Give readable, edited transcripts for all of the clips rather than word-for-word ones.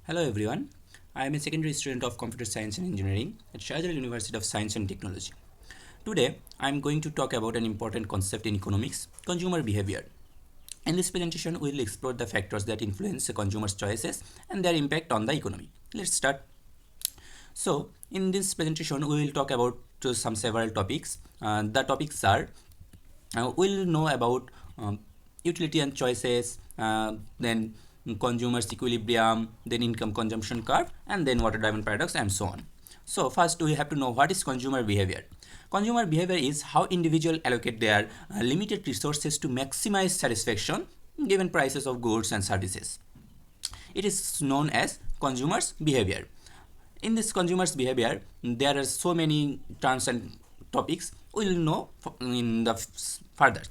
Hello everyone, I am a secondary student of Computer Science and Engineering at Ch.2 University of Science and Technology. Today, I am going to talk about an important concept in economics, consumer behavior. In this presentation, we will explore the factors that influence a consumer's choices and their impact on the economy. Let's start. So, in this presentation, we will talk about some several topics. The topics are we'll know about utility and choices, then consumers equilibrium, then income consumption curve, and then water diamond paradox, and so on. So first we have to know what is consumer behavior. Consumer behavior is how individuals allocate their limited resources to maximize satisfaction given prices of goods and services. It is known as consumers behavior. In this consumers behavior, there are so many terms and topics we will know in the further.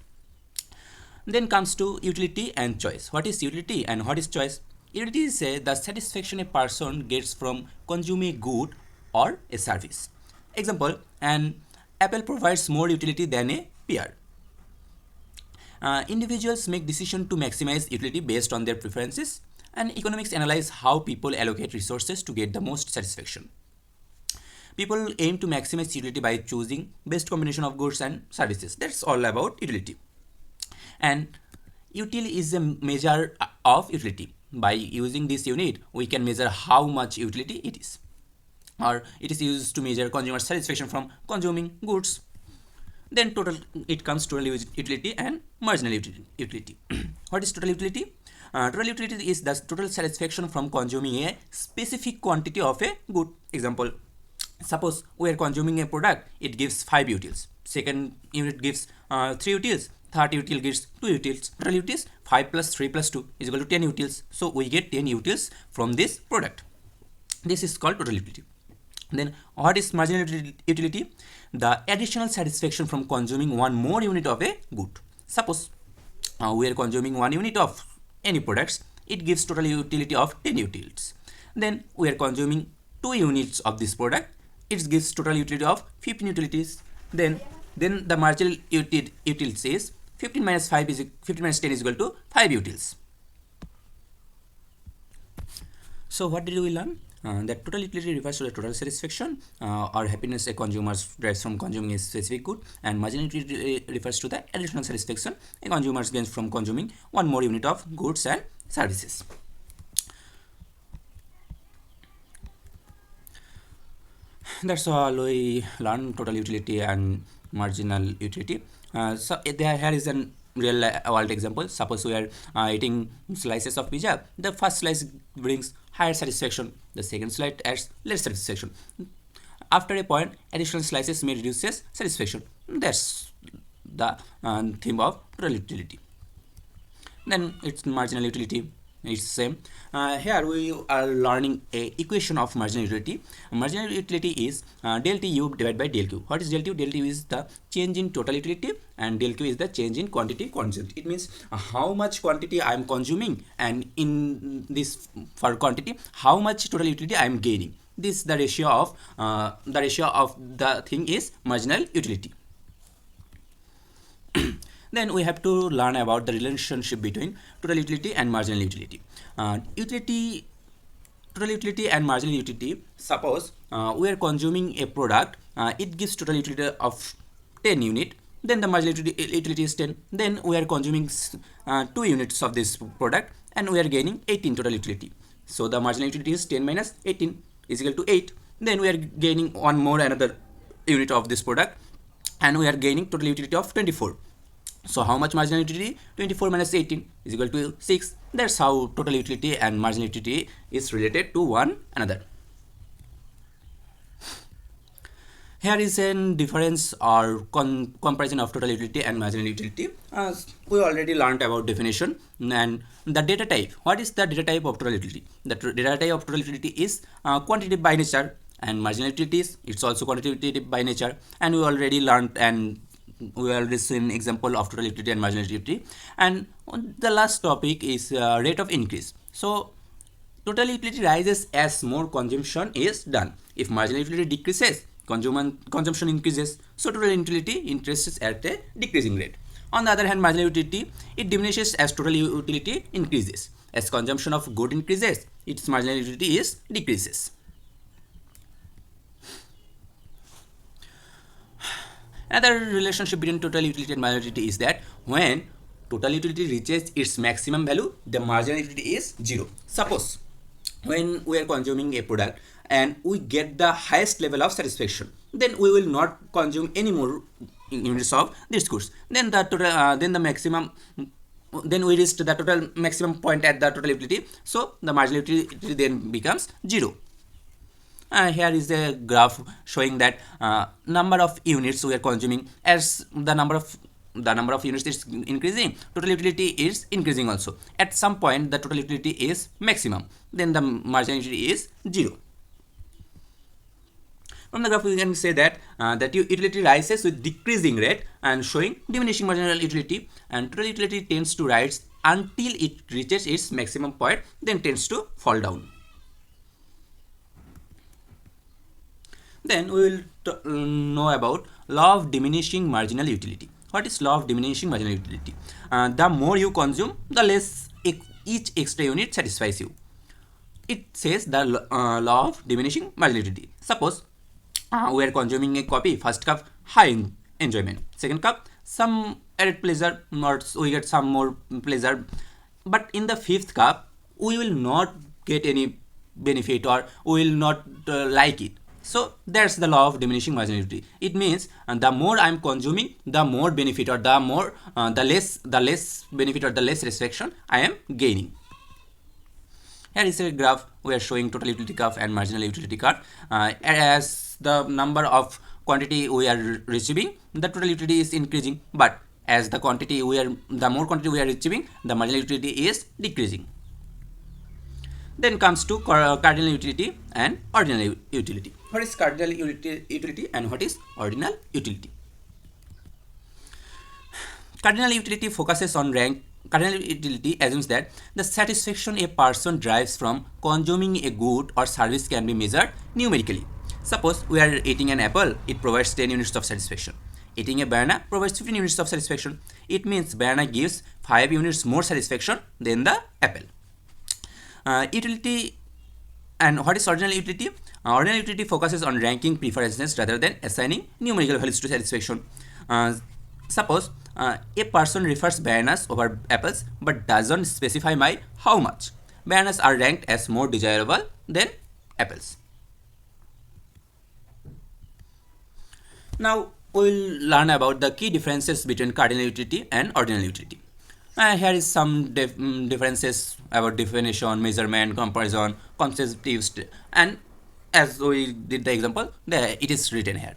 Then comes to utility and choice. What is utility and what is choice? Utility is the satisfaction a person gets from consuming a good or a service. Example, an apple provides more utility than a pear. Individuals make decisions to maximize utility based on their preferences, and economics analyze how people allocate resources to get the most satisfaction. People aim to maximize utility by choosing best combination of goods and services. That's all about utility. And utility is a measure of utility. By using this unit, we can measure how much utility it is. Or it is used to measure consumer satisfaction from consuming goods. Then it comes total utility and marginal utility. What is total utility? Total utility is the total satisfaction from consuming a specific quantity of a good. Example, suppose we are consuming a product, it gives 5 utils. Second unit gives 3 utils. Third util gives 2 utils. Total utils 5 plus 3 plus 2 is equal to 10 utils. So we get 10 utils from this product. This is called total utility. Then what is marginal utility? The additional satisfaction from consuming one more unit of a good. Suppose we are consuming 1 unit of any products, it gives total utility of 10 utils. Then we are consuming 2 units of this product, it gives total utility of 15 utilities. Then the marginal utils is 15 minus 5 is 15 minus 10 is equal to 5 utils. So what did we learn? That total utility refers to the total satisfaction or happiness a consumer derives from consuming a specific good, and marginal utility refers to the additional satisfaction a consumer gains from consuming one more unit of goods and services. That's all we learn, total utility and marginal utility. So here is a real world example. Suppose we are eating slices of pizza. The first slice brings higher satisfaction, the second slice adds less satisfaction. After a point, additional slices may reduce satisfaction. That's the theme of total utility. Then it's marginal utility. It's same. Here we are learning a equation of marginal utility. Marginal utility is del TU divided by del Q. What is del TU? Del TU is the change in total utility and del Q is the change in quantity consumed. It means how much quantity I am consuming, and in this for quantity how much total utility I am gaining. This the ratio of the thing is marginal utility. Then we have to learn about the relationship between total utility and marginal utility. Total utility and marginal utility. Suppose we are consuming a product, it gives total utility of 10 unit. Then the marginal utility is 10. Then we are consuming 2 units of this product, and we are gaining 18 total utility. So the marginal utility is 10 minus 18 is equal to 8. Then we are gaining another unit of this product, and we are gaining total utility of 24. So how much marginal utility? 24 minus 18 is equal to 6. That's how total utility and marginal utility is related to one another. Here is a difference or comparison of total utility and marginal utility. We already learned about definition and the data type. What is the data type of total utility? The data type of total utility is quantitative by nature, and marginal utility is it's also quantitative by nature. And we already learned and we already seen example of total utility and marginal utility. And the last topic is rate of increase. So total utility rises as more consumption is done. If marginal utility decreases, consumption increases. So total utility increases at a decreasing rate. On the other hand, marginal utility, it diminishes as total utility increases. As consumption of good increases, its marginal utility is decreases. Another relationship between total utility and marginal utility is that when total utility reaches its maximum value, the marginal utility is 0. Suppose when we are consuming a product and we get the highest level of satisfaction, then we will not consume any more units of this goods. Then the total, then the maximum, then we reached the total maximum point at the total utility. So the marginal utility then becomes 0. Here is a graph showing that number of units we are consuming. As the number of units is increasing, total utility is increasing also. At some point the total utility is maximum, then the marginal utility is 0. From the graph we can say that that utility rises with decreasing rate and showing diminishing marginal utility, and total utility tends to rise until it reaches its maximum point, then tends to fall down. Then we will know about law of diminishing marginal utility. What is law of diminishing marginal utility? The more you consume, the less each extra unit satisfies you. It says the law of diminishing marginal utility. Suppose we are consuming a coffee. First cup, high enjoyment. Second cup, some added pleasure, we get some more pleasure. But in the fifth cup, we will not get any benefit, or we will not like it. So that's the law of diminishing marginal utility. It means the more I'm consuming, the more benefit, or the more the less benefit or the less satisfaction I am gaining. Here is a graph we are showing total utility curve and marginal utility curve. As the number of quantity we are receiving, the total utility is increasing, but as the more quantity we are receiving, the marginal utility is decreasing. Then comes to cardinal utility and ordinal utility. What is cardinal utility and what is ordinal utility? Cardinal utility focuses on rank. Cardinal utility assumes that the satisfaction a person derives from consuming a good or service can be measured numerically. Suppose we are eating an apple, it provides 10 units of satisfaction. Eating a banana provides 15 units of satisfaction. It means banana gives 5 units more satisfaction than the apple. Utility. And what is ordinal utility? Ordinal utility focuses on ranking preferences rather than assigning numerical values to satisfaction. Suppose a person prefers bananas over apples but doesn't specify how much. Bananas are ranked as more desirable than apples. Now we will learn about the key differences between cardinal utility and ordinal utility. Here is some differences about definition, measurement, comparison, constitutive, and as we did the example, it is written here.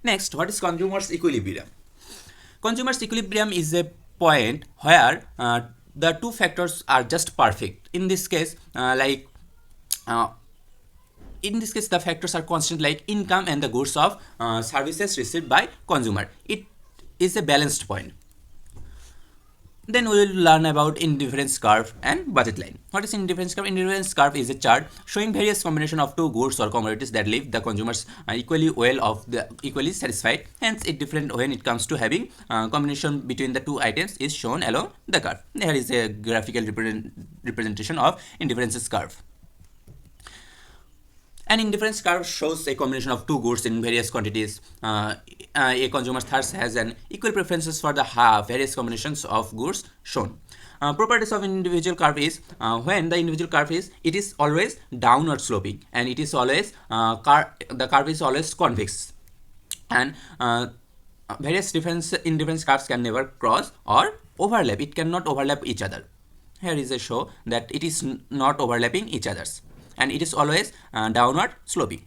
Next, what is consumer's equilibrium? Consumer's equilibrium is a point where the two factors are just perfect. In this case, the factors are constant, like income and the goods of services received by consumer. It is a balanced point. Then we will learn about indifference curve and budget line. What is indifference curve? Indifference curve is a chart showing various combination of two goods or commodities that leave the consumers equally satisfied. Hence, it different when it comes to having combination between the two items is shown along the curve. Here is a graphical representation of indifference curve. An indifference curve shows a combination of two goods in various quantities. A consumer's thirst has an equal preferences for the various combinations of goods shown. Properties of individual curve is when the individual curve is, it is always downward sloping, and it is always the curve is always convex, and various indifference curves can never cross or overlap. It cannot overlap each other. Here is a show that it is not overlapping each others, and it is always downward sloping.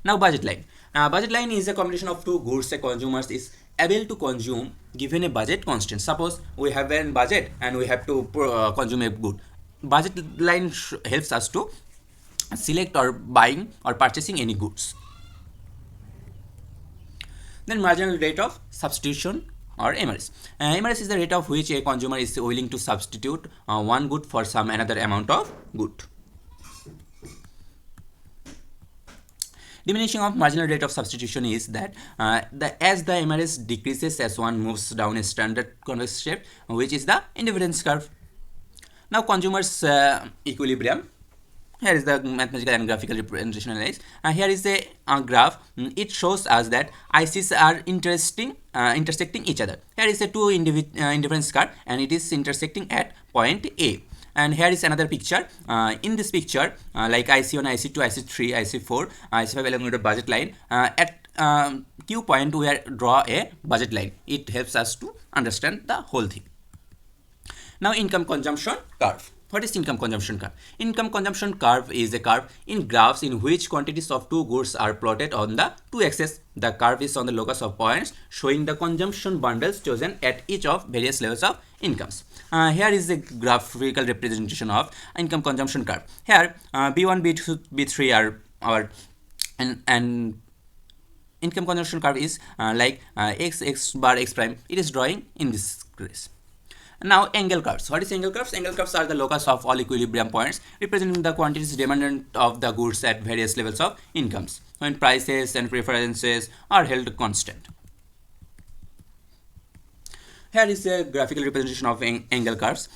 Now budget line. Budget line is a combination of two goods a consumer is able to consume given a budget constant. Suppose we have a budget and we have to consume a good. Budget line helps us to select or buying or purchasing any goods. Then marginal rate of substitution or MRS. MRS is the rate of which a consumer is willing to substitute one good for some another amount of good. Diminishing of marginal rate of substitution is that as the MRS decreases as one moves down a standard convex shape, which is the indifference curve. Now consumers equilibrium. Here is the mathematical and graphical representation analysis. Here is a graph. It shows us that ICs are intersecting each other. Here is a two indifference curve, and it is intersecting at point A. And here is another picture. In this picture, like IC1, IC2, IC3, IC4, IC5 along with a budget line. At Q point, we draw a budget line. It helps us to understand the whole thing. Now, income consumption curve. What is income consumption curve? Income consumption curve is a curve in graphs in which quantities of two goods are plotted on the two axes. The curve is on the locus of points showing the consumption bundles chosen at each of various levels of incomes. Here is a graphical representation of income consumption curve. Here B1, B2, B3 are our and income consumption curve is like x bar x prime. It is drawing in this case. Now angle curves. What is angle curves? Angle curves are the locus of all equilibrium points representing the quantities demanded of the goods at various levels of incomes when prices and preferences are held constant. Here is a graphical representation of angle curves.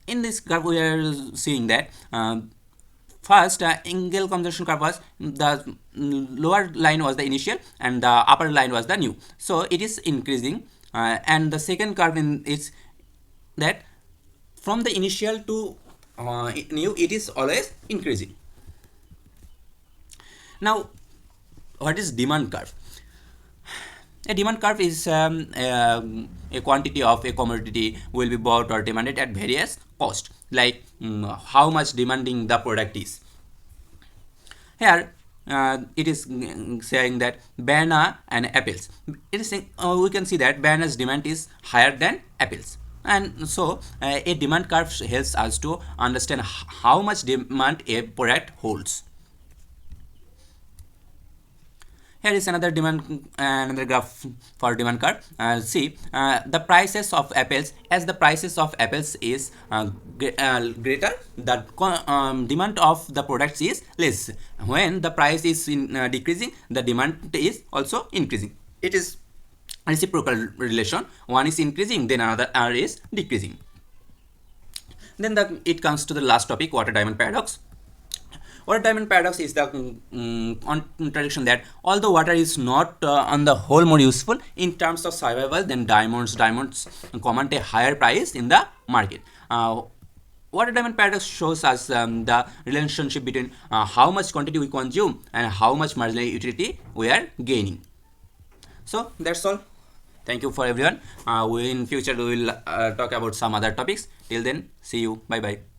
In this curve we are seeing that first angle consumption curve was the lower line was the initial and the upper line was the new. So it is increasing. And the second curve is that from the initial to new, it is always increasing. Now, what is demand curve? A demand curve is a quantity of a commodity will be bought or demanded at various cost, like how much demanding the product is. Here, it is saying that banana and apples. It is saying, we can see that banana's demand is higher than apples, and so a demand curve helps us to understand how much demand a product holds. Here is another graph for demand curve. See the prices of apples. As the prices of apples is greater, the demand of the products is less. When the price is decreasing, the demand is also increasing. It is reciprocal relation. One is increasing, then another is decreasing. Then it comes to the last topic, water diamond paradox. Water diamond paradox is the contradiction that although water is not on the whole more useful in terms of survival than diamonds command a higher price in the market. Water diamond paradox shows us the relationship between how much quantity we consume and how much marginal utility we are gaining. So that's all. Thank you for everyone. In future we will talk about some other topics. Till then, see you. Bye bye.